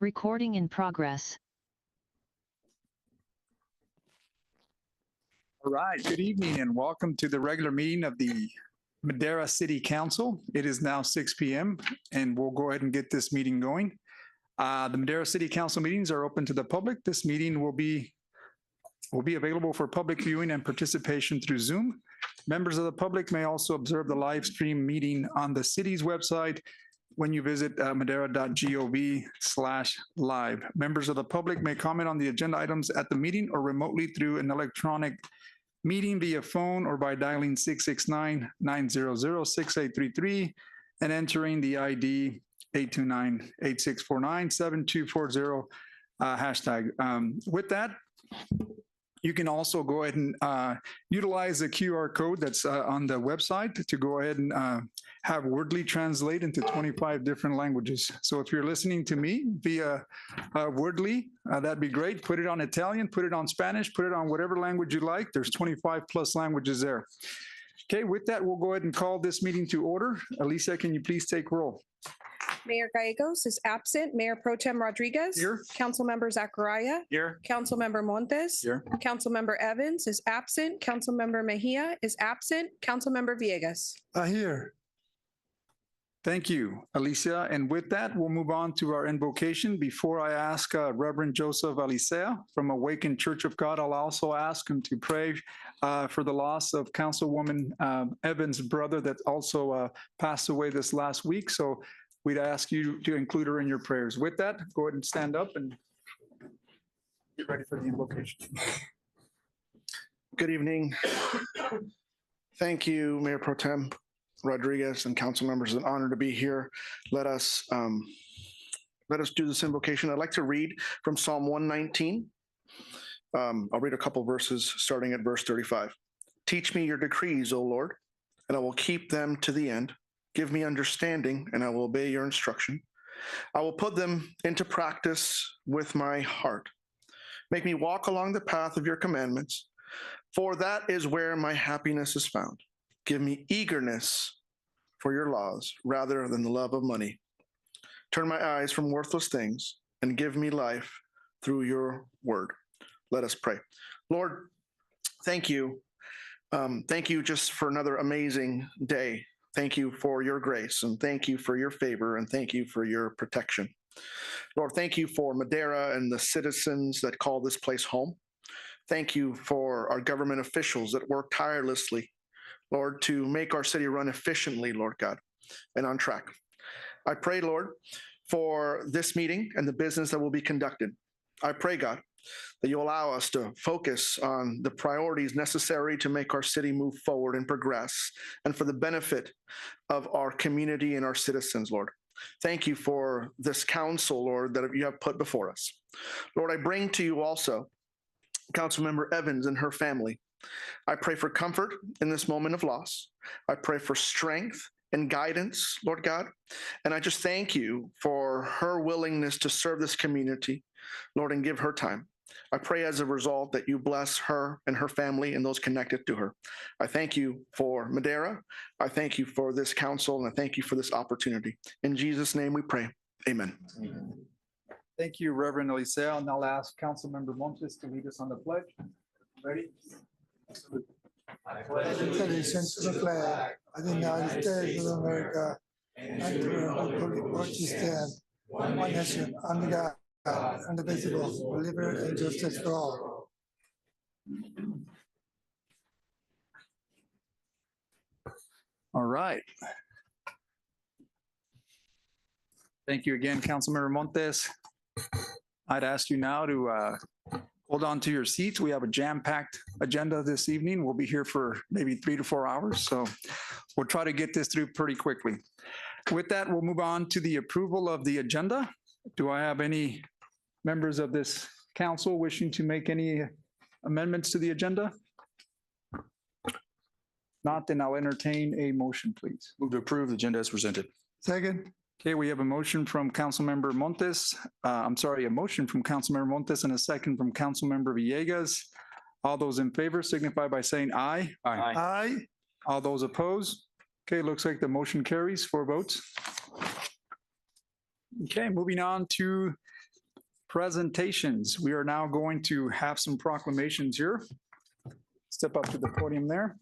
Recording in progress. All right, good evening and welcome to the regular meeting of the Madera City Council. It is now 6 p.m. and we'll go ahead and get this meeting going. The Madera City Council meetings are open to the public. This meeting will be available for public viewing and participation through Zoom. Members of the public may also observe the live stream meeting on the city's website when you visit madera.gov/live. Members of the public may comment on the agenda items at the meeting or remotely through an electronic meeting via phone or by dialing 669-900-6833 and entering the ID 829-8649-7240 hashtag. With that, you can also go ahead and utilize the QR code that's on the website to go ahead and have Wordly translate into 25 different languages. So if you're listening to me via Wordly, that'd be great. Put it on Italian, put it on Spanish, put it on whatever language you like. There's 25 plus languages there. Okay, with that, we'll go ahead and call this meeting to order. Alicia, can you please take roll? Mayor Gallegos is absent. Mayor Pro Tem Rodriguez. Here. Councilmember Zachariah. Here. Councilmember Montes. Here. Councilmember Evans is absent. Councilmember Mejia is absent. Councilmember Villegas. Here. Thank you, Alicia. And with that, we'll move on to our invocation. Before I ask Reverend Joseph Alicea from Awakened Church of God, I'll also ask him to pray for the loss of Councilwoman Evans' brother that also passed away this last week. So we'd ask you to include her in your prayers. With that, go ahead and stand up and get ready for the invocation. Good evening. Thank you, Mayor Pro Tem Rodriguez and council members. It's an honor to be here. Let us do this invocation. I'd like to read from Psalm 119. I'll read a couple verses starting at verse 35. Teach me your decrees, O Lord, and I will keep them to the end. Give me understanding, and I will obey your instruction. I will put them into practice with my heart. Make me walk along the path of your commandments, for that is where my happiness is found. Give me eagerness for your laws rather than the love of money. Turn my eyes from worthless things and give me life through your word. Let us pray. Lord, thank you. Thank you just for another amazing day. Thank you for your grace, and thank you for your favor, and thank you for your protection. Lord, thank you for Madera and the citizens that call this place home. Thank you for our government officials that work tirelessly, Lord, to make our city run efficiently, Lord God, and on track. I pray, Lord, for this meeting and the business that will be conducted. I pray, God, that you allow us to focus on the priorities necessary to make our city move forward and progress, and for the benefit of our community and our citizens, Lord. Thank you for this council, Lord, that you have put before us. Lord, I bring to you also Councilmember Evans and her family. I pray for comfort in this moment of loss. I pray for strength and guidance, Lord God. And I just thank you for her willingness to serve this community, Lord, and give her time. I pray as a result that you bless her and her family and those connected to her. I thank you for Madera. I thank you for this council, and I thank you for this opportunity. In Jesus' name we pray. Amen. Thank you, Reverend Eliseo. And I'll ask Councilmember Montes to lead us on the pledge. Ready? I pledge allegiance to the flag of the United States of America and to the republic for which it stands, one nation, under God, indivisible, with liberty and justice for all. All right. Thank you again, Councilmember Montes. I'd ask you now to hold on to your seats. We have a jam-packed agenda this evening. We'll be here for maybe 3 to 4 hours, so we'll try to get this through pretty quickly. With that, we'll move on to the approval of the agenda. Do I have any members of this council wishing to make any amendments to the agenda? Not, then I'll entertain a motion, please. Move to approve the agenda as presented. Second. Okay, we have a motion from Councilmember Montes. A motion from Councilmember Montes and a second from Councilmember Villegas. All those in favor signify by saying aye. Aye. Aye. All those opposed? Okay, looks like the motion carries 4 votes. Okay, moving on to presentations. We are now going to have some proclamations here. Step up to the podium there.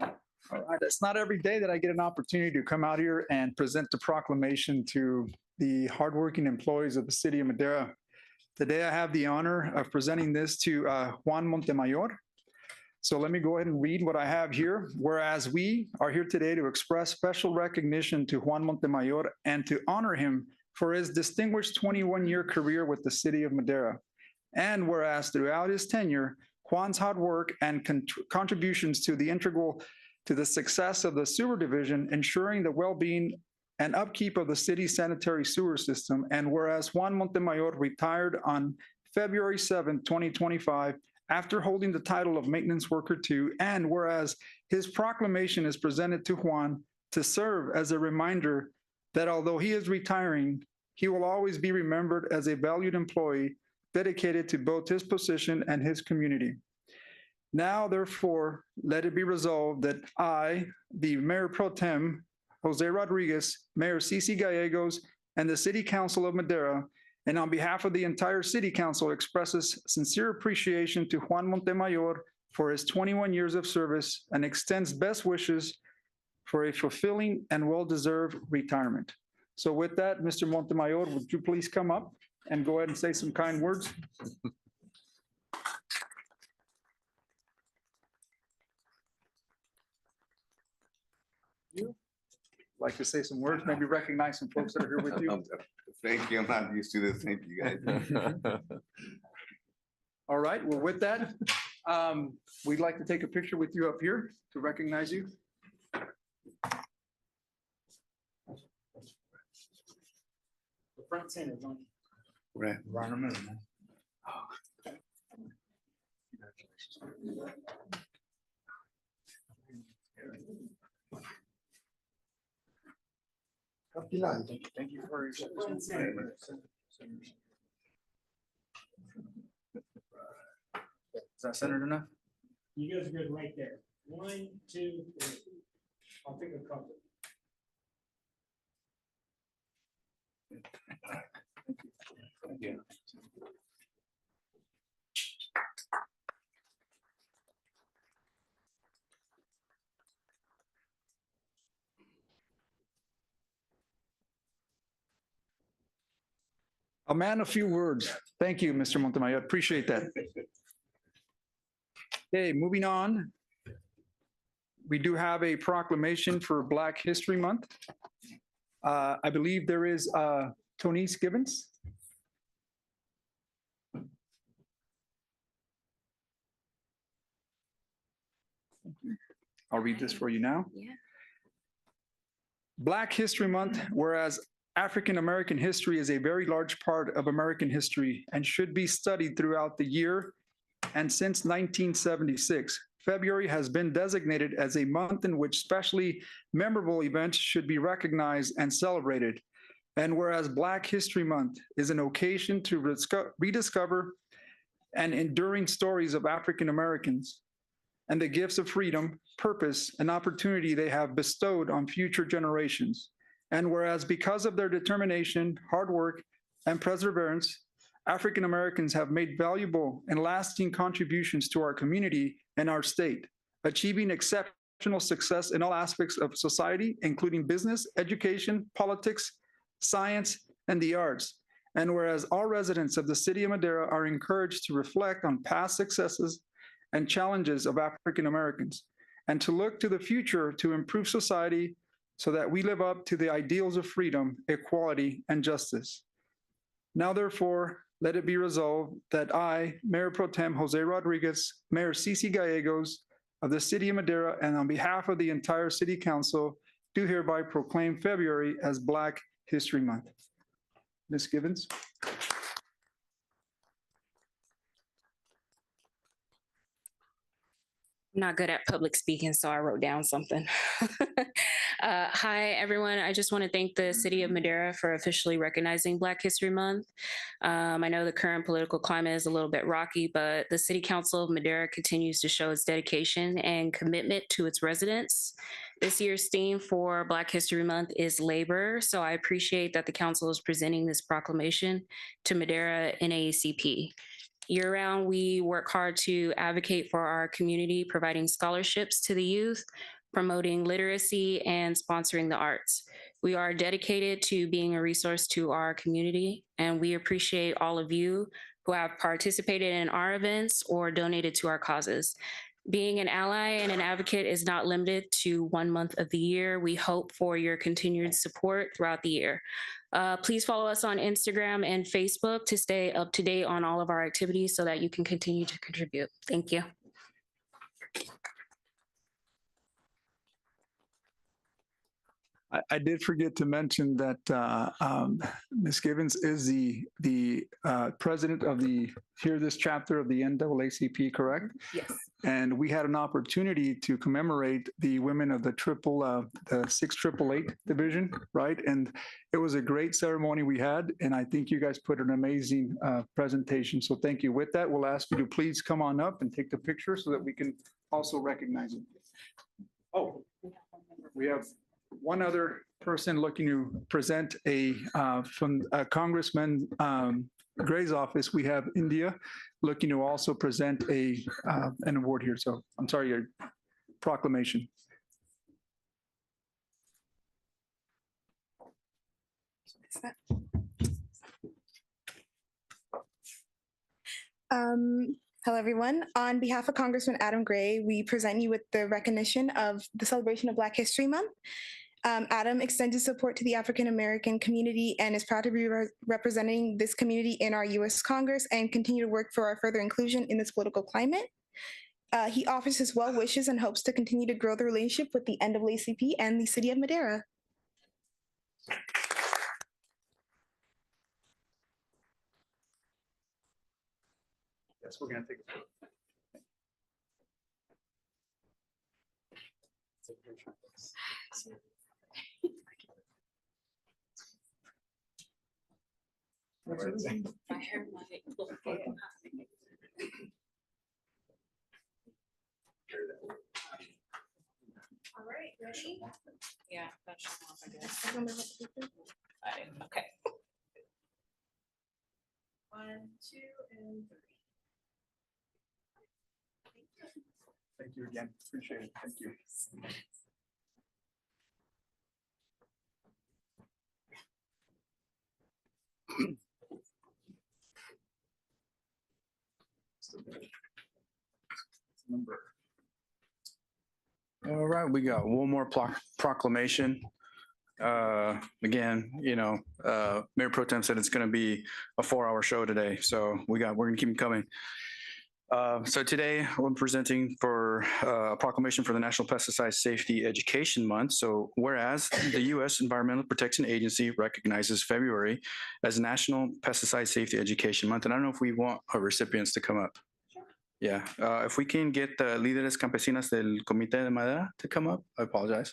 All right, it's not every day that I get an opportunity to come out here and present the proclamation to the hardworking employees of the city of Madera. Today, I have the honor of presenting this to Juan Montemayor. So let me go ahead and read what I have here. Whereas we are here today to express special recognition to Juan Montemayor and to honor him for his distinguished 21-year career with the city of Madera. And whereas throughout his tenure, Juan's hard work and contributions to the success of the sewer division, ensuring the well-being and upkeep of the city's sanitary sewer system. And whereas Juan Montemayor retired on February 7, 2025, after holding the title of Maintenance Worker 2, and whereas his proclamation is presented to Juan to serve as a reminder that although he is retiring, he will always be remembered as a valued employee dedicated to both his position and his community. Now, therefore, let it be resolved that I, the Mayor Pro Tem, Jose Rodriguez, Mayor Cici Gallegos, and the City Council of Madera, and on behalf of the entire City Council, expresses sincere appreciation to Juan Montemayor for his 21 years of service and extends best wishes for a fulfilling and well-deserved retirement. So with that, Mr. Montemayor, would you please come up and go ahead and say some kind words? Like to say some words, maybe recognize some folks that are here with you. Thank you. I'm not used to this. Thank you, guys. All right, well, with that, we'd like to take a picture with you up here to recognize you. The front center, don't you? Right. Right in the middle, man. Kapila. Thank you for your Front center. Is that centered enough? You guys are good right there. 1, 2, 3. I'll take a couple. Thank you. A man, a few words. Thank you, Mr. Montemayor. Appreciate that. Okay, moving on. We do have a proclamation for Black History Month. I believe there is Tonice Gibbons. I'll read this for you now. Yeah. Black History Month, whereas African American history is a very large part of American history and should be studied throughout the year. And since 1976, February has been designated as a month in which specially memorable events should be recognized and celebrated. And whereas Black History Month is an occasion to rediscover and enduring stories of African Americans and the gifts of freedom, purpose, and opportunity they have bestowed on future generations. And whereas because of their determination, hard work, and perseverance, African Americans have made valuable and lasting contributions to our community and our state, achieving exceptional success in all aspects of society, including business, education, politics, science, and the arts. And whereas all residents of the city of Madera are encouraged to reflect on past successes and challenges of African Americans, and to look to the future to improve society so that we live up to the ideals of freedom, equality, and justice. Now, therefore, let it be resolved that I, Mayor Pro Tem Jose Rodriguez, Mayor Cici Gallegos of the City of Madera, and on behalf of the entire City Council, do hereby proclaim February as Black History Month. Ms. Gibbons. I'm not good at public speaking, so I wrote down something. Hi, everyone. I just want to thank the City of Madera for officially recognizing Black History Month. I know the current political climate is a little bit rocky, but the City Council of Madera continues to show its dedication and commitment to its residents. This year's theme for Black History Month is labor, so I appreciate that the council is presenting this proclamation to Madera NAACP. Year-round, we work hard to advocate for our community, providing scholarships to the youth, promoting literacy, and sponsoring the arts. We are dedicated to being a resource to our community, and we appreciate all of you who have participated in our events or donated to our causes. Being an ally and an advocate is not limited to 1 month of the year. We hope for your continued support throughout the year. Please follow us on Instagram and Facebook to stay up to date on all of our activities so that you can continue to contribute. Thank you. I did forget to mention that Ms. Gibbons is the president of the this chapter of the NAACP, correct? Yes. And we had an opportunity to commemorate the women of the 6888 division, right? And it was a great ceremony we had, and I think you guys put an amazing presentation. So thank you. With that, we'll ask you to please come on up and take the picture so that we can also recognize it. Oh, we have one other person looking to present from Congressman Gray's office. We have India looking to also present an award here. So I'm sorry, your proclamation. Hello, everyone. On behalf of Congressman Adam Gray, we present you with the recognition of the celebration of Black History Month. Adam extends his support to the African American community and is proud to be representing this community in our U.S. Congress and continue to work for our further inclusion in this political climate. He offers his well wishes and hopes to continue to grow the relationship with the NAACP and the City of Madera. Yes, we're going to take a photo. All right, ready? Yeah, that should help, I guess. Okay. 1, 2, and 3. Thank you again. Appreciate it. Thank you. All right, we got one more proclamation. Again, Mayor Pro Tem said it's going to be a 4-hour show today, so we're going to keep them coming. So today I'm presenting for a proclamation for the National Pesticide Safety Education Month. So whereas the U.S. Environmental Protection Agency recognizes February as National Pesticide Safety Education Month, and I don't know if we want our recipients to come up. Yeah, if we can get the líderes campesinas del Comité de Madera to come up, I apologize.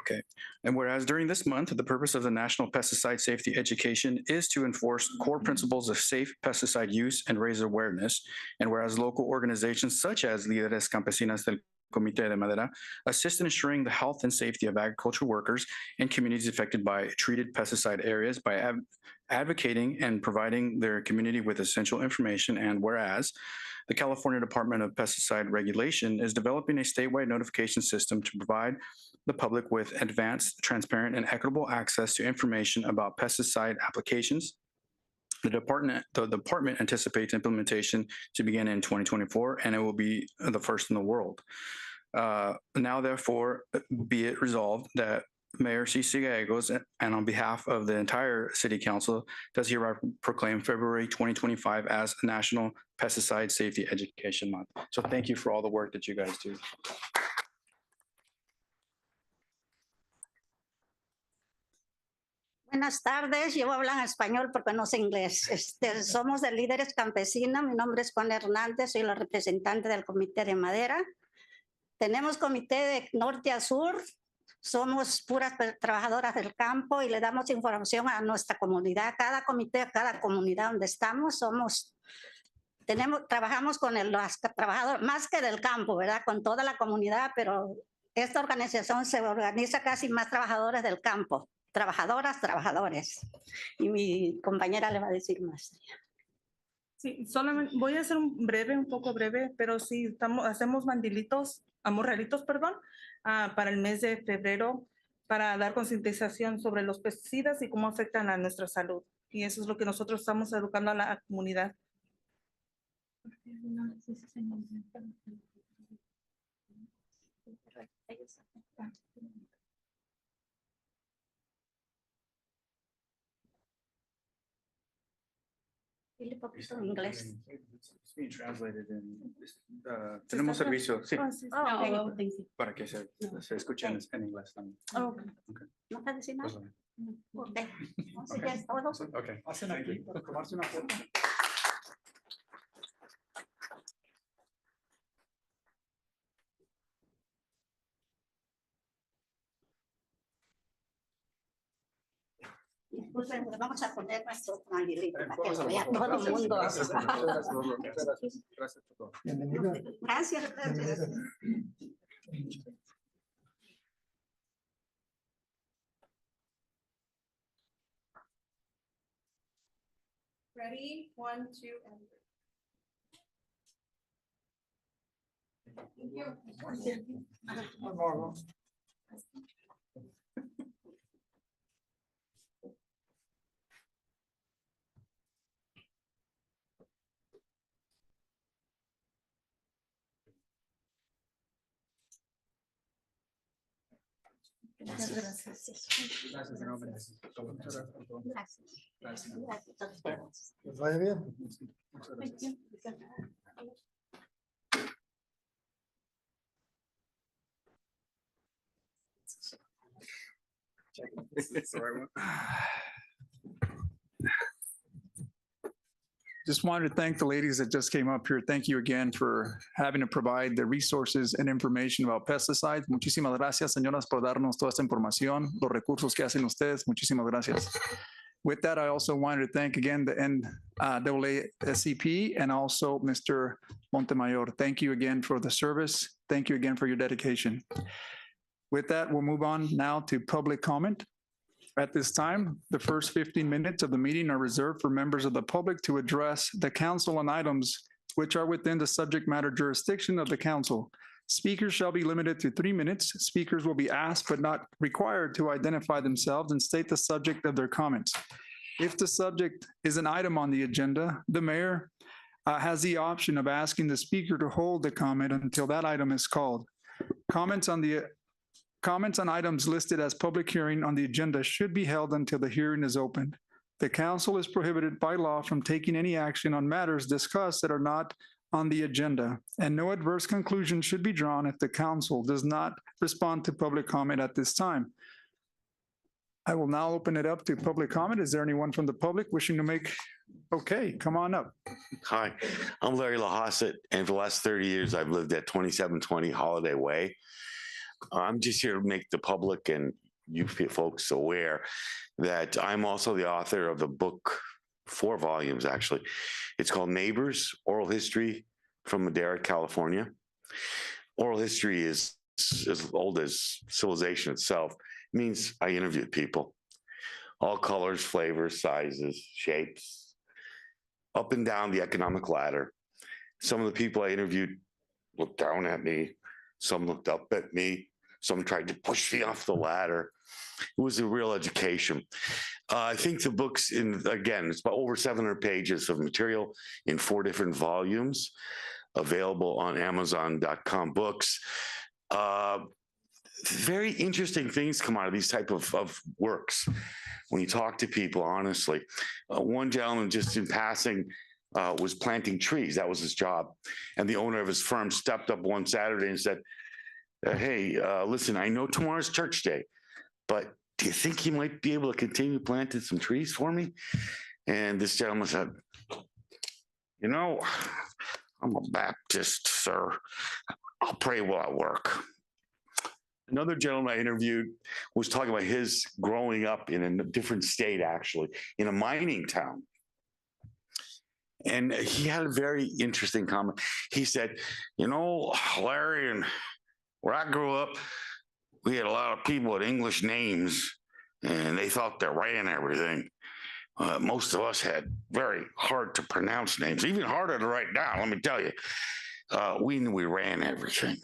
Okay. And whereas during this month, the purpose of the National Pesticide Safety Education is to enforce core principles of safe pesticide use and raise awareness. And whereas local organizations such as Líderes Campesinas del Comité de Madera assist in ensuring the health and safety of agricultural workers and communities affected by treated pesticide areas by advocating and providing their community with essential information. And whereas the California Department of Pesticide Regulation is developing a statewide notification system to provide the public with advanced, transparent, and equitable access to information about pesticide applications. The department anticipates implementation to begin in 2024, and it will be the first in the world. Now, therefore, be it resolved that Mayor C.C. Gallegos, and on behalf of the entire City Council, does hereby proclaim February 2025 as National Pesticide Safety Education Month. So thank you for all the work that you guys do. Buenas tardes, yo voy a hablar en español porque no sé inglés. Somos de Líderes Campesinos, mi nombre es Juan Hernández, soy la representante del Comité de Madera. Tenemos comité de norte a sur, somos puras trabajadoras del campo y le damos información a nuestra comunidad. Cada comité, cada comunidad donde estamos, trabajamos con los trabajadores, más que del campo, ¿verdad? Con toda la comunidad, pero esta organización se organiza casi más trabajadores del campo. Trabajadoras, trabajadores. Y mi compañera le va a decir más. Sí, solamente voy a hacer un poco breve, pero sí, hacemos morralitos, perdón, para el mes de febrero, para dar concientización sobre los pesticidas y cómo afectan a nuestra salud. Y eso es lo que nosotros estamos educando a la comunidad. Dile poquito en inglés. Tenemos servicio, sí, Oh, okay. para que se escuche en inglés también. Okay. ¿No te decís nada? Ok. Así Ok. que es todo. Okay. Hacen aquí para tomarse una foto. Disculpen, le vamos a poner nuestro tranquilito para que lo vea todo el mundo. Gracias por todo. Bienvenida. Gracias, gracias. Ready? 1, 2, and 3. Gracias. Gracias, enormemente. Gracias. Gracias a ustedes. ¿Les vaya bien? Thank you. Just wanted to thank the ladies that just came up here. Thank you again for having to provide the resources and information about pesticides. Muchísimas gracias, señoras, por darnos toda esta información, los recursos que hacen ustedes. Muchísimas gracias. With that, I also wanted to thank again the NAACP and also Mr. Montemayor. Thank you again for the service. Thank you again for your dedication. With that, we'll move on now to public comment. At this time, the first 15 minutes of the meeting are reserved for members of the public to address the council on items which are within the subject matter jurisdiction of the council. Speakers shall be limited to 3 minutes. Speakers will be asked but not required to identify themselves and state the subject of their comments. If the subject is an item on the agenda, the mayor has the option of asking the speaker to hold the comment until that item is called. Comments on items listed as public hearing on the agenda should be held until the hearing is opened. The council is prohibited by law from taking any action on matters discussed that are not on the agenda, and no adverse conclusion should be drawn if the council does not respond to public comment at this time. I will now open it up to public comment. Is there anyone from the public wishing to make? Okay, come on up. Hi, I'm Larry LaHossett, and for the last 30 years, I've lived at 2720 Holiday Way. I'm just here to make the public and you folks aware that I'm also the author of the book, 4 volumes actually. It's called Neighbors, Oral History from Madera, California. Oral history is as old as civilization itself. It means I interviewed people, all colors, flavors, sizes, shapes, up and down the economic ladder. Some of the people I interviewed looked down at me. Some looked up at me. Some tried to push me off the ladder. It was a real education. I think the book's again, it's about over 700 pages of material in 4 different volumes, available on Amazon.com books. Very interesting things come out of these type of works when you talk to people, honestly. One gentleman just in passing was planting trees. That was his job. And the owner of his firm stepped up one Saturday and said, hey, listen, I know tomorrow's church day, but do you think you might be able to continue planting some trees for me? And this gentleman said, you know, I'm a Baptist, sir. I'll pray while I work. Another gentleman I interviewed was talking about his growing up in a different state, actually, in a mining town. And he had a very interesting comment. He said, you know, Larry, and where I grew up, we had a lot of people with English names, and they thought they ran everything. Most of us had very hard to pronounce names, even harder to write down, let me tell you. We knew we ran everything.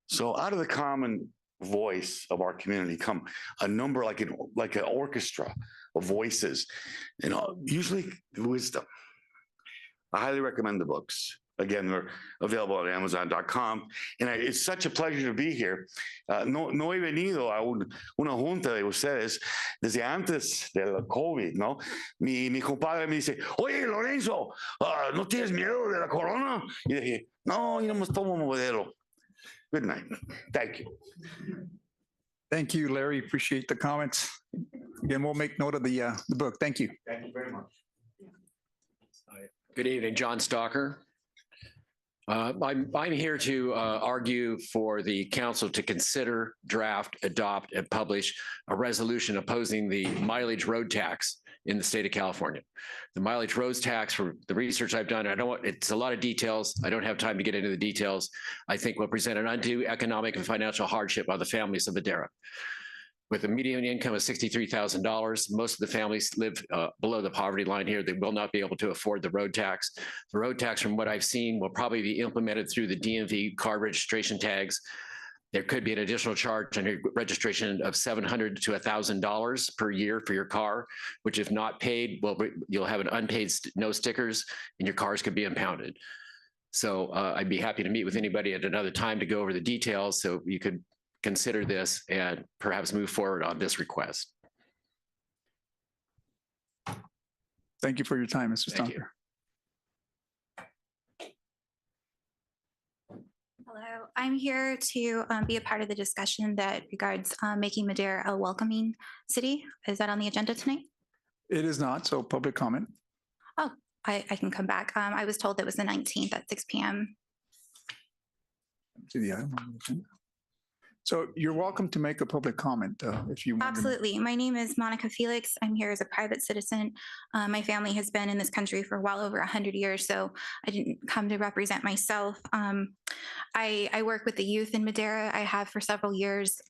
So out of the common voice of our community come a number like an orchestra of voices, usually wisdom. I highly recommend the books. Again, they're available on Amazon.com. And it's such a pleasure to be here. No he venido a una junta de ustedes desde antes del COVID, ¿no? Mi compadre me dice, oye, Lorenzo, ¿no tienes miedo de la corona? Y dije, no, yo no me tomo Modelo. Good night. Thank you. Thank you, Larry. Appreciate the comments. Again, we'll make note of the book. Thank you. Thank you very much. Good evening, John Stalker. I'm here to argue for the council to consider, draft, adopt, and publish a resolution opposing the mileage road tax in the state of California. The mileage road tax, for the research I've done, it's a lot of details. I don't have time to get into the details. I think will present an undue economic and financial hardship on the families of Madera. With a median income of $63,000, most of the families live below the poverty line here. They will not be able to afford the road tax. The road tax, from what I've seen, will probably be implemented through the DMV car registration tags. There could be an additional charge on your registration of $700 to $1,000 per year for your car, which if not paid, well, you'll have an unpaid no stickers and your cars could be impounded. So I'd be happy to meet with anybody at another time to go over the details so you could consider this and perhaps move forward on this request. Thank you for your time, Mr. Thank you. Stalker. Hello, I'm here to be a part of the discussion that regards making Madera a welcoming city. Is that on the agenda tonight? It is not, so public comment. Oh, I can come back. I was told it was the 19th at 6 p.m. To the item on the agenda. So you're welcome to make a public comment if you want. Absolutely. My name is Monica Felix. I'm here as a private citizen. My family has been in this country for well over 100 years, so I didn't come to represent myself. I work with the youth in Madera. I have for several years,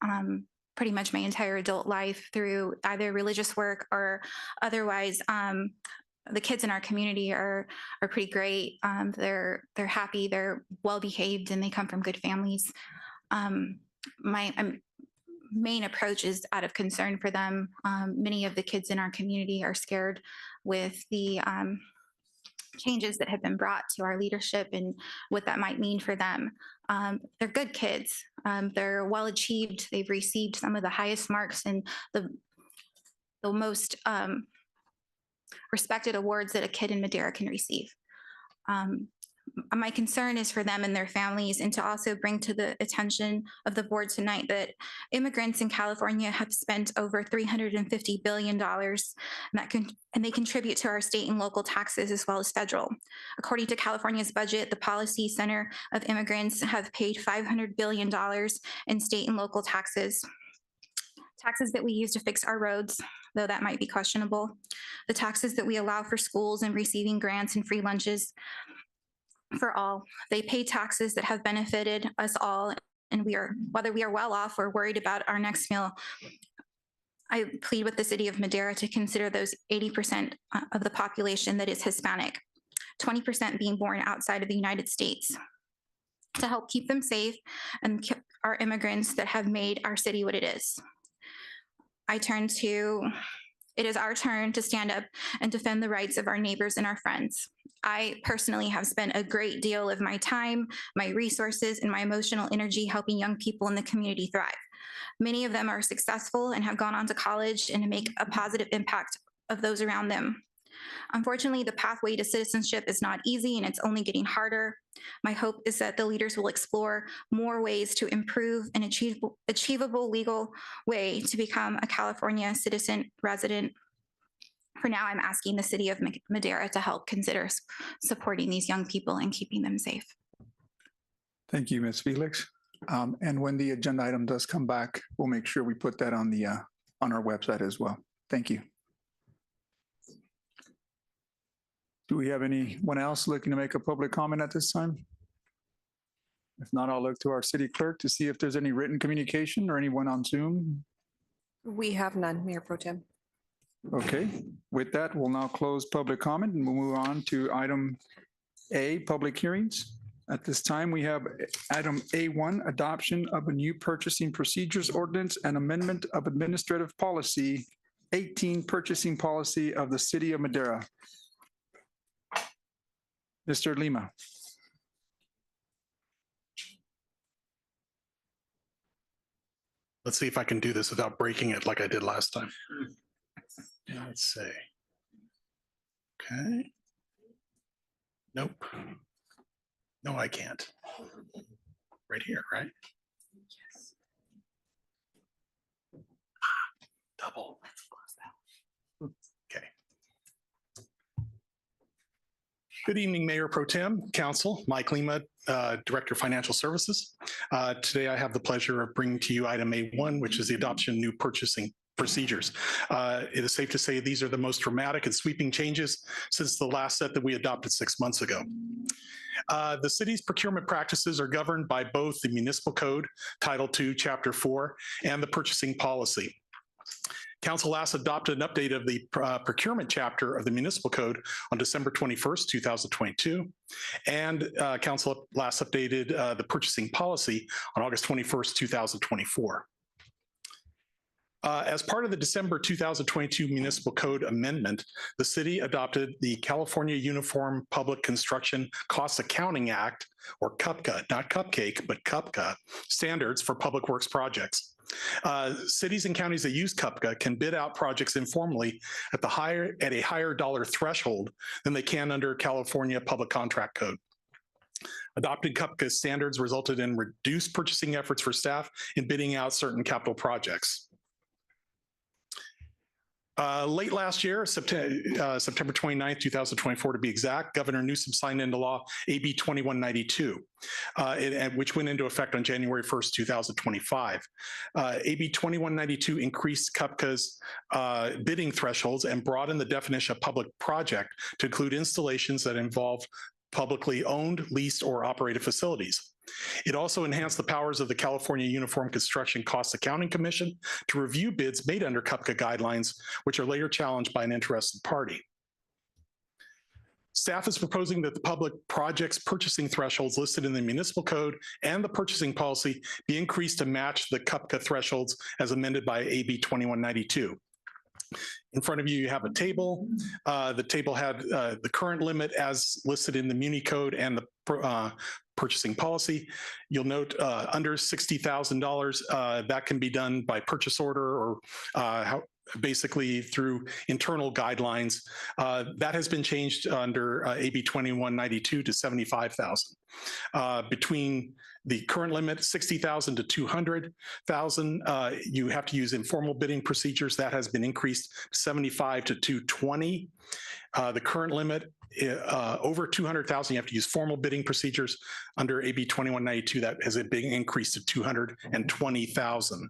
pretty much my entire adult life, through either religious work or otherwise. The kids in our community are pretty great. They're happy, they're well behaved, and they come from good families. My main approach is out of concern for them. Many of the kids in our community are scared with the changes that have been brought to our leadership and what that might mean for them. They're good kids. They're well achieved. They've received some of the highest marks and the most respected awards that a kid in Madera can receive. My concern is for them and their families, and to also bring to the attention of the board tonight that immigrants in California have spent over $350 billion, and they contribute to our state and local taxes as well as federal. According to California's budget, the Policy Center of Immigrants have paid $500 billion in state and local taxes that we use to fix our roads, though that might be questionable, the taxes that we allow for schools and receiving grants and free lunches for all. They pay taxes that have benefited us all, and whether we are well off or worried about our next meal. I plead with the city of Madera to consider those 80% of the population that is Hispanic, 20% being born outside of the United States, to help keep them safe and our immigrants that have made our city what it is. It is our turn to stand up and defend the rights of our neighbors and our friends. I personally have spent a great deal of my time, my resources, and my emotional energy helping young people in the community thrive. Many of them are successful and have gone on to college and make a positive impact of those around them. Unfortunately, the pathway to citizenship is not easy and it's only getting harder. My hope is that the leaders will explore more ways to improve an achievable legal way to become a California citizen resident. For now, I'm asking the city of Madera to help consider supporting these young people and keeping them safe. Thank you, Ms. Felix. And when the agenda item does come back, we'll make sure we put that on the on our website as well. Thank you. Do we have anyone else looking to make a public comment at this time? If not, I'll look to our city clerk to see if there's any written communication or anyone on Zoom. We have none, Mayor Pro Tem. Okay, with that, we'll now close public comment and we'll move on to item A, public hearings. At this time, we have item A1, adoption of a new purchasing procedures ordinance and amendment of administrative policy 18, purchasing policy of the city of Madera. Mr. Lima. Let's see if I can do this without breaking it like I did last time. Let's see. Okay. Nope. No, I can't. Right here, right? Yes. Double. Okay. Good evening, Mayor Pro Tem, Council, Mike Lima, Director of Financial Services. Today, I have the pleasure of bringing to you item A1, which is the adoption of new purchasing procedures. It is safe to say these are the most dramatic and sweeping changes since the last set that we adopted 6 months ago. The city's procurement practices are governed by both the Municipal Code, Title II, Chapter 4, and the purchasing policy. Council last adopted an update of the procurement chapter of the Municipal Code on December 21st, 2022. And Council last updated the purchasing policy on August 21st, 2024. As part of the December 2022 Municipal Code Amendment, the city adopted the California Uniform Public Construction Cost Accounting Act, or CUPCA, not cupcake, but CUPCA, standards for public works projects. Cities and counties that use CUPCA can bid out projects informally at a higher dollar threshold than they can under California Public Contract Code. Adopted CUPCA standards resulted in reduced purchasing efforts for staff in bidding out certain capital projects. Late last year, September 29th, 2024 to be exact, Governor Newsom signed into law AB 2192, which went into effect on January 1st, 2025. AB 2192 increased CUPCA's bidding thresholds and broadened the definition of public project to include installations that involve publicly owned, leased, or operated facilities. It also enhanced the powers of the California Uniform Construction Cost Accounting Commission to review bids made under CUPCA guidelines, which are later challenged by an interested party. Staff is proposing that the public projects purchasing thresholds listed in the municipal code and the purchasing policy be increased to match the CUPCA thresholds as amended by AB 2192. In front of you, you have a table. The table had the current limit as listed in the Muni Code and the purchasing policy. You'll note under $60,000, that can be done by purchase order or basically through internal guidelines. That has been changed under AB 2192 to $75,000. Between the current limit, $60,000 to $200,000, you have to use informal bidding procedures. That has been increased $75,000 to $220,000. The current limit, over $200,000, you have to use formal bidding procedures. Under AB 2192, that has been increased to $220,000.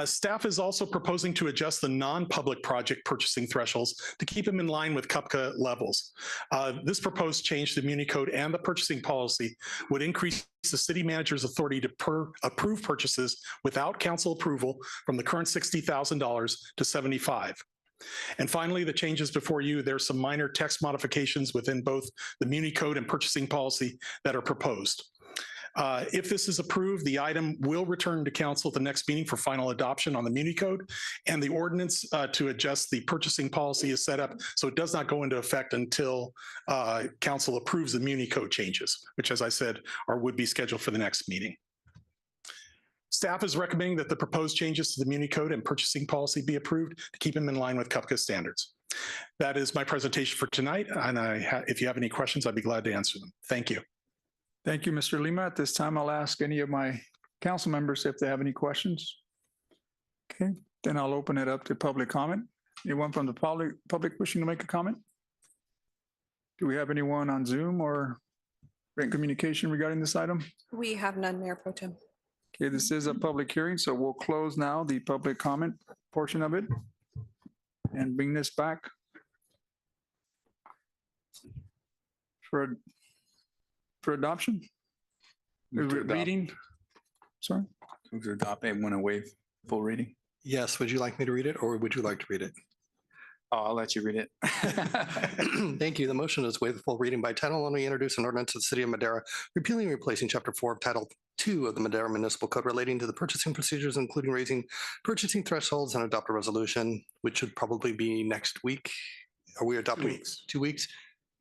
Staff is also proposing to adjust the non-public project purchasing thresholds to keep them in line with CUPCA levels. This proposed change to the Muni Code and the purchasing policy would increase the city manager's authority to approve purchases without council approval from the current $60,000 to $75,000. And finally, the changes before you, there's some minor text modifications within both the Muni Code and purchasing policy that are proposed. If this is approved, the item will return to council at the next meeting for final adoption on the Muni Code, and the ordinance to adjust the purchasing policy is set up so it does not go into effect until council approves the Muni Code changes, which, as I said, would be scheduled for the next meeting. Staff is recommending that the proposed changes to the Muni Code and purchasing policy be approved to keep them in line with CUPCA standards. That is my presentation for tonight, and if you have any questions, I'd be glad to answer them. Thank you. Thank you, Mr. Lima. At this time, I'll ask any of my council members if they have any questions. Okay, then I'll open it up to public comment. Anyone from the public wishing to make a comment? Do we have anyone on Zoom or written communication regarding this item? We have none, Mayor Pro Tem. Okay, this is a public hearing, so we'll close now the public comment portion of it and bring this back for adoption. Reading. Sorry. Move to adopt and want to waive full reading. Yes, would you like me to read it or would you like to read it? Oh, I'll let you read it. Thank you. The motion is waive the full reading by title only, introduce an ordinance of the City of Madera, repealing and replacing Chapter 4 of Title 2 of the Madera Municipal Code relating to the purchasing procedures, including raising purchasing thresholds, and adopt a resolution, which would probably be next week. Are we adopting 2 weeks? 2 weeks?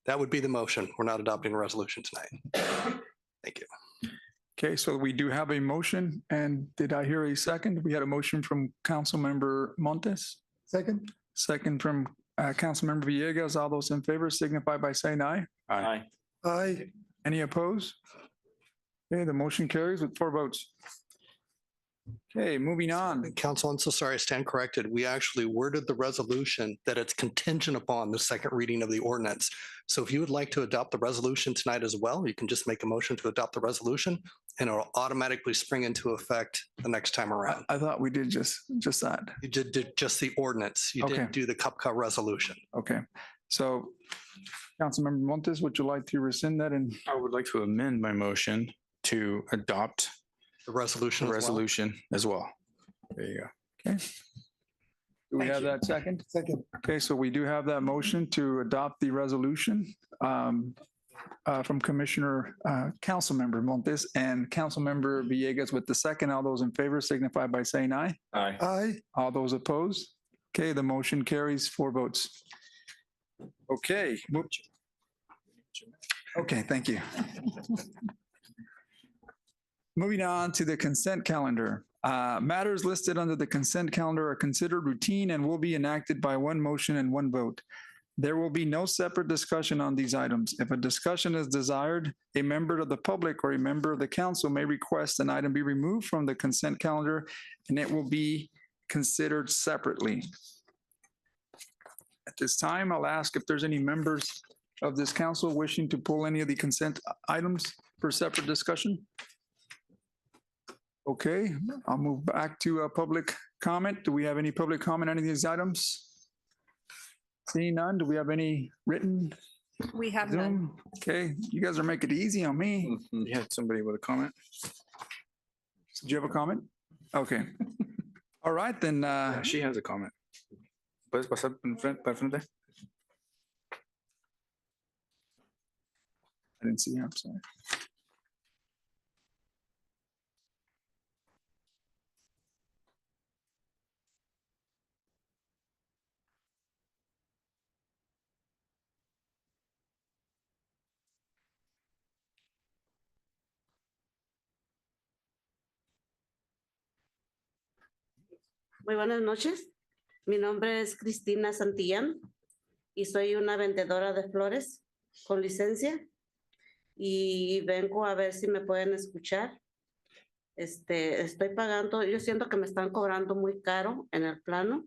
That would be the motion. We're not adopting a resolution tonight. Thank you. Okay, so we do have a motion, and did I hear a second? We had a motion from Councilmember Montes. Second. Second from Councilmember Villegas. All those in favor signify by saying aye. Aye. Aye. Any opposed? Okay, the motion carries with 4 votes. Okay, moving on. Council, I'm so sorry, I stand corrected. We actually worded the resolution that it's contingent upon the second reading of the ordinance. So if you would like to adopt the resolution tonight as well, you can just make a motion to adopt the resolution and it'll automatically spring into effect the next time around. I thought we did just that. You did just the ordinance. You Okay. didn't do the CUPCA resolution. Okay, so Councilmember Montes, would you like to rescind that? And I would like to amend my motion to adopt the resolution as well. There you go. Okay. Do we have that second? Second. Okay, so we do have that motion to adopt the resolution from Commissioner, Councilmember Montes and Councilmember Villegas with the second. All those in favor signify by saying aye. Aye. Aye. All those opposed? Okay, the motion carries 4 votes. Okay. Okay, thank you. Moving on to the consent calendar. Matters listed under the consent calendar are considered routine and will be enacted by 1 motion and 1 vote. There will be no separate discussion on these items. If a discussion is desired, a member of the public or a member of the council may request an item be removed from the consent calendar and it will be considered separately. At this time, I'll ask if there's any members of this council wishing to pull any of the consent items for separate discussion. Okay, I'll move back to public comment. Do we have any public comment on any of these items? Seeing none, do we have any written? We have none. Zoom? Okay, you guys are making it easy on me. You had somebody with a comment? Did you have a comment? Okay. All right, then. She has a comment. ¿Puedes pasar para frente? I didn't see her, I'm sorry. Muy buenas noches. Mi nombre es Cristina Santillán y soy una vendedora de flores con licencia y vengo a ver si me pueden escuchar. Estoy pagando, yo siento que me están cobrando muy caro en el plano.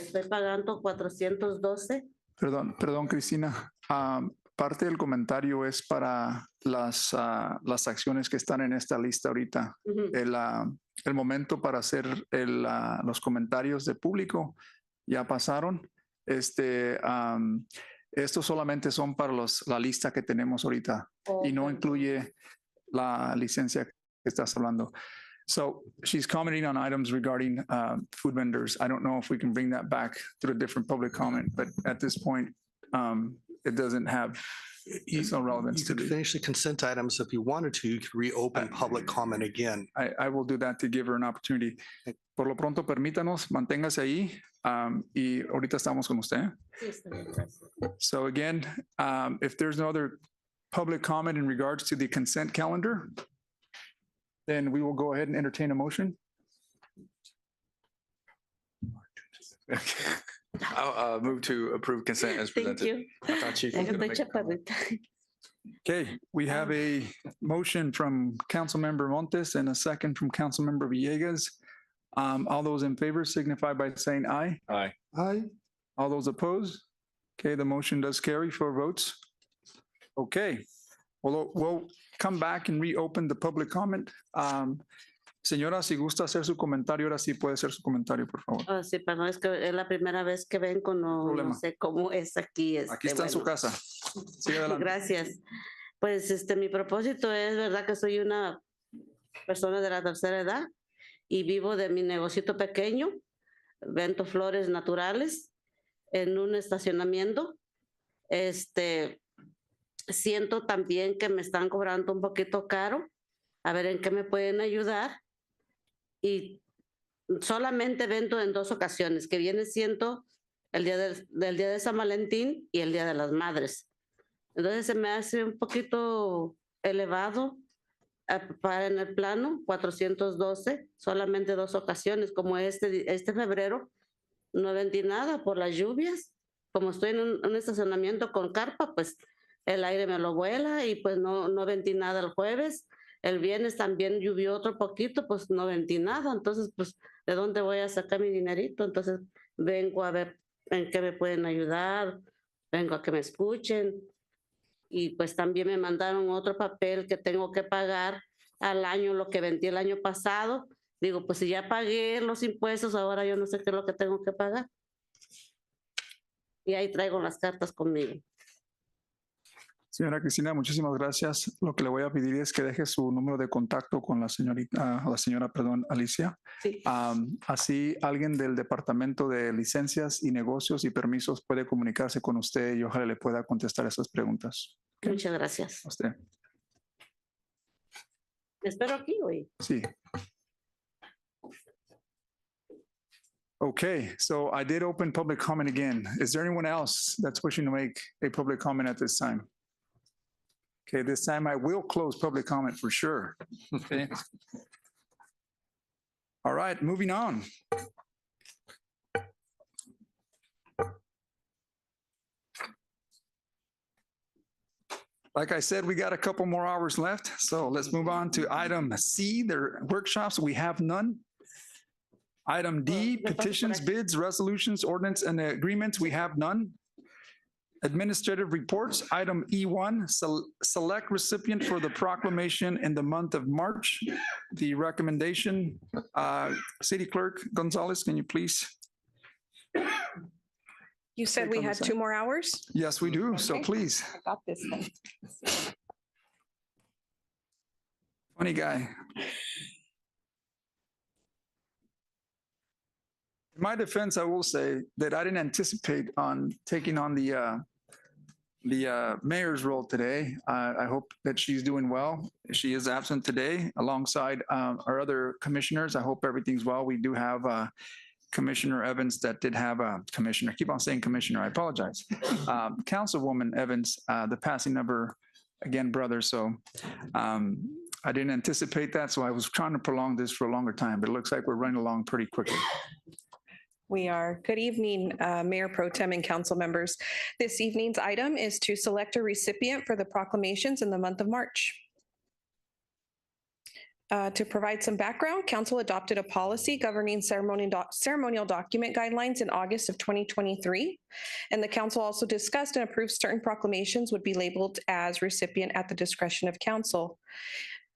Estoy pagando 412. Perdón, Cristina. Parte del comentario es para las acciones que están en esta lista ahorita. El momento para hacer los comentarios de público ya pasaron. Estos solamente son para la lista que tenemos ahorita y no incluye la licencia que estás hablando. So she's commenting on items regarding food vendors. I don't know if we can bring that back to a different public comment, but at this point, it doesn't have, it's no relevance to You could finish the consent items. If you wanted to, you could reopen public comment again. I will do that to give her an opportunity. Por lo pronto, permítanos, manténgase ahí y ahorita estamos con usted. So again, if there's no other public comment in regards to the consent calendar, then we will go ahead and entertain a motion. I'll move to approve consent as Thank presented. you. I thought Chief was Es que gonna estoy make a comment. chaparrita. Okay, we have a motion from Councilmember Montes and a second from Councilmember Villegas. All those in favor signify by saying aye. Aye. Aye. All those opposed? Okay, the motion does carry for votes. Okay, well, we'll come back and reopen the public comment. Señora, si gusta hacer su comentario, ahora sí puede hacer su comentario, por favor. Oh, sí, perdón, es que es la primera vez que vengo, no Problema. sé cómo es aquí. Aquí está en su bueno. casa. Sigue adelante. Gracias. Pues mi propósito es verdad que soy una persona de la tercera edad y vivo de mi negocito pequeño, vendo flores naturales en un estacionamiento. Siento también que me están cobrando un poquito caro. A ver en qué me pueden ayudar. Y solamente vendo en 2 ocasiones, que viene siendo el día del día de San Valentín y el Día de las Madres. Entonces se me hace un poquito elevado para en el plano 412, solamente 2 ocasiones, como este febrero no vendí nada por las lluvias. Como estoy en un estacionamiento con carpa, pues el aire me lo vuela y pues no vendí nada el jueves. El viernes también llovió otro poquito, pues no vendí nada. Entonces, pues, ¿de dónde voy a sacar mi dinerito? Entonces, vengo a ver en qué me pueden ayudar, vengo a que me escuchen. Y pues también me mandaron otro papel que tengo que pagar al año lo que vendí el año pasado. Digo, pues si ya pagué los impuestos, ahora yo no sé qué es lo que tengo que pagar. Y ahí traigo las cartas conmigo. Señora Cristina, muchísimas gracias. Lo que le voy a pedir es que deje su número de contacto con la señora, Alicia. Sí. Así alguien del Departamento de Licencias y Negocios y Permisos puede comunicarse con usted y ojalá le pueda contestar esas preguntas. Okay. Muchas gracias. A usted. Espero aquí hoy. Sí. Okay, so I did open public comment again. Is there anyone else that's wishing to make a public comment at this time? Okay, this time I will close public comment for sure. Okay. All right, moving on. Like I said, we got a couple more hours left, so let's move on to item C, their workshops. We have none. Item D, petitions, bids, resolutions, ordinance, and agreements. We have none. Administrative reports, item E1, select recipient for the proclamation in the month of March. The recommendation, City Clerk Gonzalez, can you please? You said we had 2 more hours? Yes, we do, so Okay. please. I got this then. Funny guy. In my defense, I will say that I didn't anticipate on taking on the mayor's role today. I hope that she's doing well. She is absent today alongside our other commissioners. I hope everything's well. We do have Commissioner Evans that did have a commissioner. I keep on saying commissioner. I apologize. Councilwoman Evans, the passing of her, again, brother. So I didn't anticipate that. So I was trying to prolong this for a longer time, but it looks like we're running along pretty quickly. We are. Good evening, Mayor Pro Tem and council members. This evening's item is to select a recipient for the proclamations in the month of March. To provide some background, council adopted a policy governing ceremonial document guidelines in August of 2023. And the council also discussed and approved certain proclamations would be labeled as recipient at the discretion of council.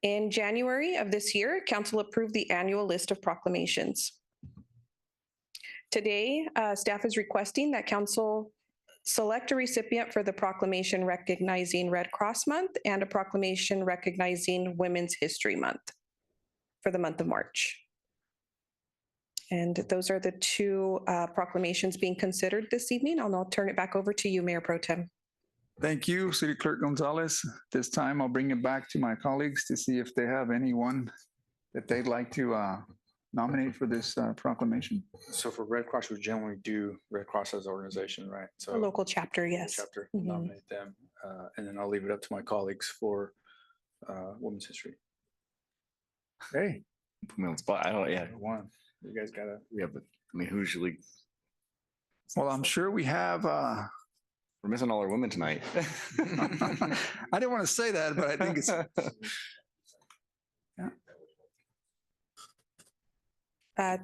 In January of this year, council approved the annual list of proclamations. Today, staff is requesting that council select a recipient for the proclamation recognizing Red Cross Month and a proclamation recognizing Women's History Month for the month of March. And those are the 2 proclamations being considered this evening. I'll now turn it back over to you, Mayor Pro Tem. Thank you, City Clerk Gonzalez. This time I'll bring it back to my colleagues to see if they have anyone that they'd like to nominate for this proclamation. So for Red Cross, we generally do Red Cross as an organization, right? So A local chapter, yes. chapter, Mhm. nominate them, and then I'll leave it up to my colleagues for Women's History. Hey, Put me on the spot. I don't, yeah. One. You guys gotta. Yeah, but I mean, who usually? Well, I'm sure we have, We're missing all our women tonight. I didn't want to say that, but I think it's,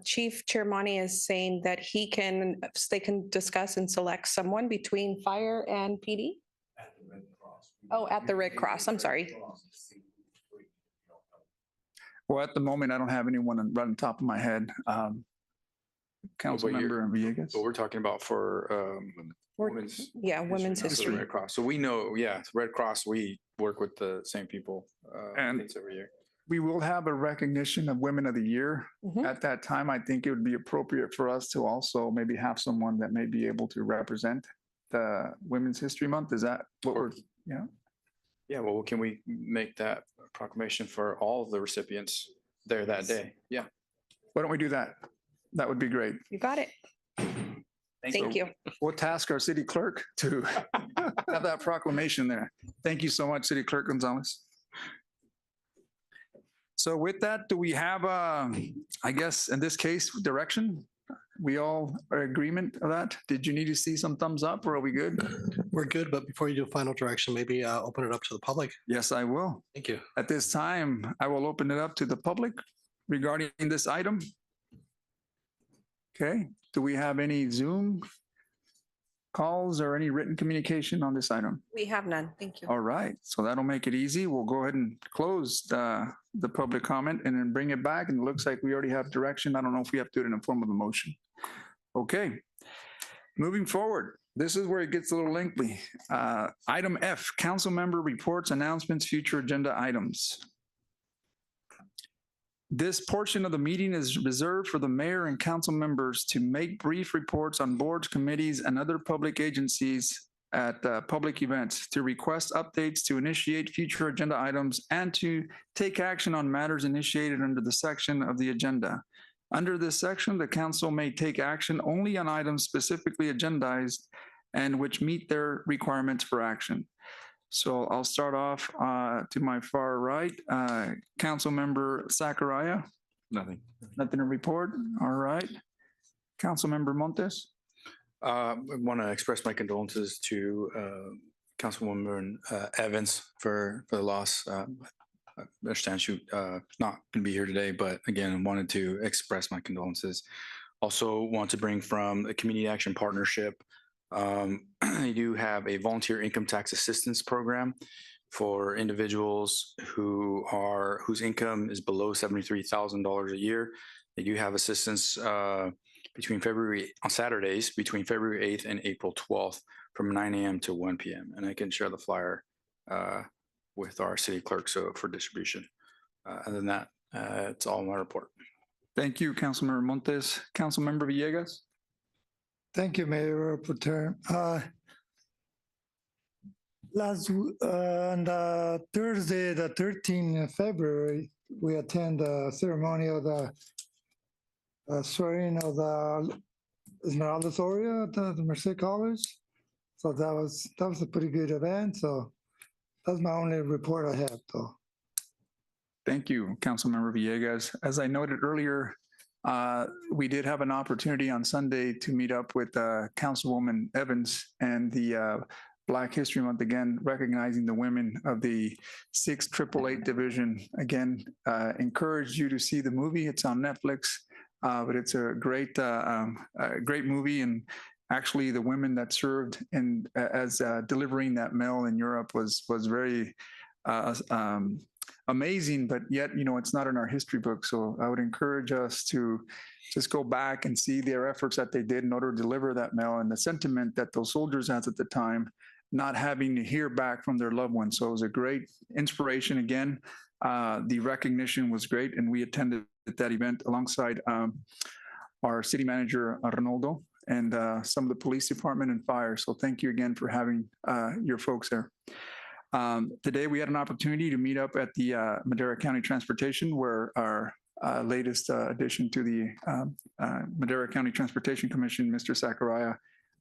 Chief Chirmani is saying that they can discuss and select someone between fire and PD. Oh, at the Red Cross, I'm sorry. well, at the moment, I don't have anyone right on top of my head. Councilmember Villegas. But we're talking about for Women's history. Red Cross. So we know, Red Cross, we work with the same people And- every year. We will have a recognition of Women of the Year. Mhm. At that time, I think it would be appropriate for us to also maybe have someone that may be able to represent the Women's History Month. Is that what we're, yeah? Yeah, well, can we make that proclamation for all of the recipients there that day? Yeah. Why don't we do that? That would be great. You got it. Thank you. We'll task our city clerk to have that proclamation there. Thank you so much, City Clerk Gonzalez. So with that, do we have, I guess, in this case, direction? We all are in agreement of that? Did you need to see some thumbs up or are we good? We're good, but before you do final direction, maybe open it up to the public. Yes, I will. Thank you. At this time, I will open it up to the public regarding this item. Okay, do we have any Zoom calls or any written communication on this item? We have none. Thank you. All right, so that'll make it easy. We'll go ahead and close the public comment and then bring it back. And it looks like we already have direction. I don't know if we have to do it in the form of a motion. Okay, moving forward. This is where it gets a little lengthy. Item F, council member reports, announcements, future agenda items. This portion of the meeting is reserved for the mayor and council members to make brief reports on boards, committees, and other public agencies at public events, to request updates, to initiate future agenda items, and to take action on matters initiated under the section of the agenda. Under this section, the council may take action only on items specifically agendized and which meet their requirements for action. So I'll start off to my far right. Councilmember Zachariah. Nothing. Nothing to report. All right. Councilmember Montes. I want to express my condolences to Councilwoman Evans for the loss. I understand she's not going to be here today, but again, I wanted to express my condolences. Also want to bring from the Community Action Partnership. They do have a volunteer income tax assistance program for individuals whose income is below $73,000 a year. They do have assistance on Saturdays between February 8th and April 12th from 9 a.m. to 1 p.m. And I can share the flyer with our city clerk for distribution. Other than that, it's all my report. Thank you, Councilmember Montes. Councilmember Villegas. Thank you, Mayor Pro Tem. On Thursday, the 13th of February, we attend the ceremony of the swearing of the Esmeralda Soria at the Merced College. So that was a pretty good event. So that's my only report I have, though. Thank you, Councilmember Villegas. As I noted earlier, we did have an opportunity on Sunday to meet up with Councilwoman Evans and the Black History Month, again, recognizing the women of the 688 Division. Again, encourage you to see the movie. It's on Netflix, but it's a great movie. And actually, the women that served as delivering that mail in Europe was very amazing, but yet, it's not in our history book. So I would encourage us to just go back and see their efforts that they did in order to deliver that mail and the sentiment that those soldiers had at the time, not having to hear back from their loved ones. So it was a great inspiration. Again, the recognition was great, and we attended that event alongside our city manager, Arnoldo, and some of the police department and fire. So thank you again for having your folks there. Today, we had an opportunity to meet up at the Madera County Transportation, where our latest addition to the Madera County Transportation Commission, Mr. Zachariah,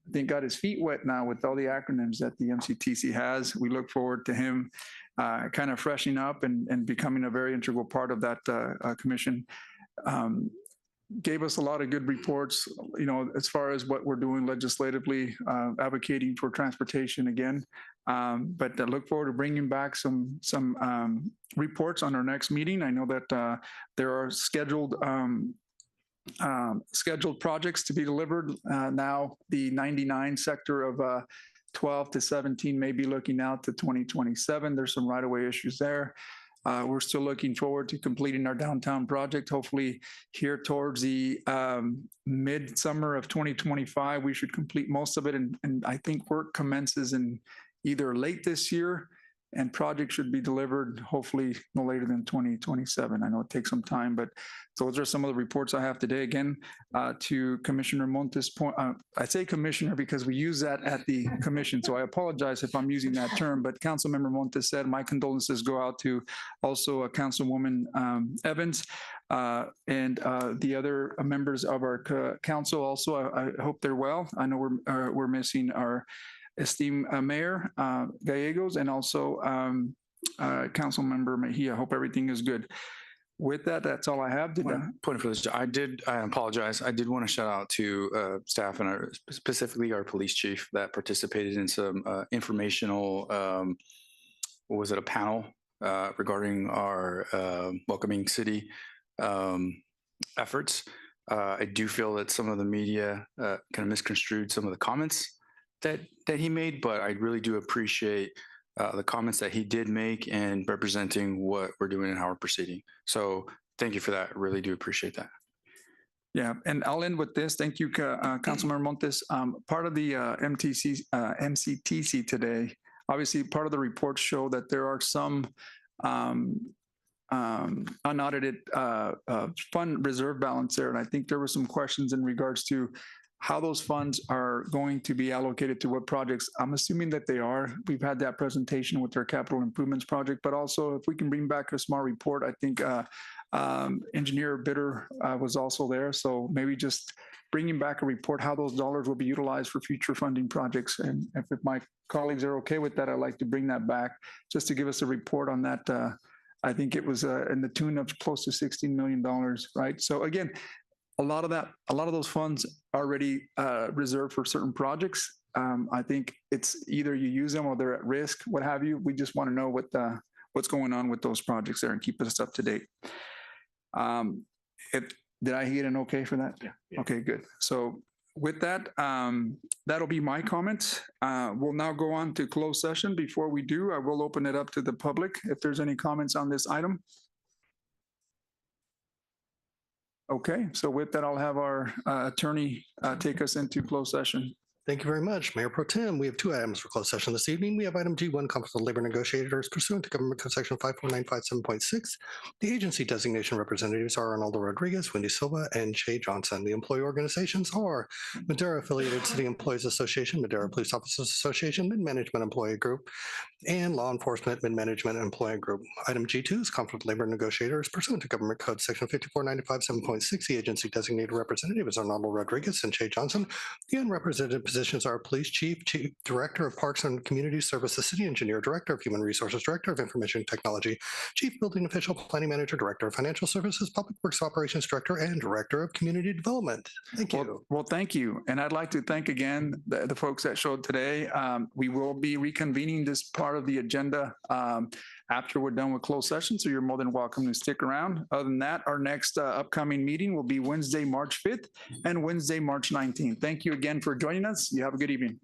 I think got his feet wet now with all the acronyms that the MCTC has. We look forward to him kind of freshening up and becoming a very integral part of that commission. gave us a lot of good reports, as far as what we're doing legislatively, advocating for transportation again. But I look forward to bringing back some reports on our next meeting. I know that there are scheduled projects to be delivered. Now the 99 sector of 12 to 17 may be looking out to 2027. There's some right-of-way issues there. We're still looking forward to completing our downtown project. Hopefully here towards the mid-summer of 2025, we should complete most of it. And I think work commences in either late this year, and project should be delivered hopefully no later than 2027. I know it takes some time, but those are some of the reports I have today. Again, to Commissioner Montes' point, I say commissioner because we use that at the commission, so I apologize if I'm using that term, but Councilmember Montes said my condolences go out to also Councilwoman Evans and the other members of our council also. I hope they're well. I know we're missing our esteemed Mayor Gallegos and also Council Member Mejia. Hope everything is good. With that, that's all I have. Point for this, I apologize. I did want to shout out to staff and specifically our police chief that participated in some informational, what was it, a panel regarding our welcoming city efforts. I do feel that some of the media kind of misconstrued some of the comments that he made, but I really do appreciate the comments that he did make and representing what we're doing and how we're proceeding. So thank you for that. Really do appreciate that. Yeah, and I'll end with this. Thank you, Councilmember Montes. Part of the MCTC today, obviously part of the reports show that there are some unaudited fund reserve balance there. And I think there were some questions in regards to how those funds are going to be allocated to what projects. I'm assuming that they are. We've had that presentation with our capital improvements project, but also if we can bring back a small report, I think Engineer Bitter was also there. So maybe just bringing back a report, how those dollars will be utilized for future funding projects. And if my colleagues are okay with that, I'd like to bring that back just to give us a report on that. I think it was in the tune of close to $16 million, right? So again, a lot of those funds already reserved for certain projects. I think it's either you use them or they're at risk, what have you. We just want to know what's going on with those projects there and keep us up to date. Did I get an okay for that? Yeah. Okay, good. So with that, that'll be my comments. We'll now go on to closed session. Before we do, I will open it up to the public if there's any comments on this item. Okay, so with that, I'll have our attorney take us into closed session. Thank you very much, Mayor Pro Tem. We have two items for closed session this evening. We have item G1, Conference of Labor Negotiators pursuant to Government Code Section 54957.6. The agency designation representatives are Arnaldo Rodriguez, Wendy Silva, and Shay Johnson. The employee organizations are Madera Affiliated City Employees Association, Madera Police Officers Association, Mid-Management Employee Group, and Law Enforcement Mid-Management Employee Group. Item G2 is Conference of Labor Negotiators pursuant to Government Code Section 54957.6. The agency designated representative is Arnaldo Rodriguez and Shay Johnson. The unrepresented positions are Police Chief, Chief Director of Parks and Community Services, City Engineer, Director of Human Resources, Director of Information Technology, Chief Building Official, Planning Manager, Director of Financial Services, Public Works Operations Director, and Director of Community Development. Thank you. Well, thank you. And I'd like to thank again the folks that showed today. We will be reconvening this part of the agenda after we're done with closed session, so you're more than welcome to stick around. Other than that, our next upcoming meeting will be Wednesday, March 5th and Wednesday, March 19th. Thank you again for joining us. You have a good evening.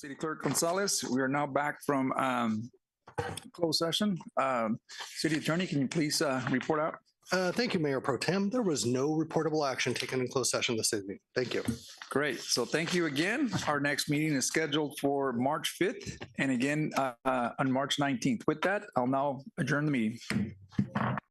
City Clerk Gonzalez. We are now back from closed session. City Attorney, can you please report out? Thank you, Mayor Pro Tem. There was no reportable action taken in closed session this evening. Thank you. Great. So thank you again. Our next meeting is scheduled for March 5th and again on March 19th. With that, I'll now adjourn the meeting.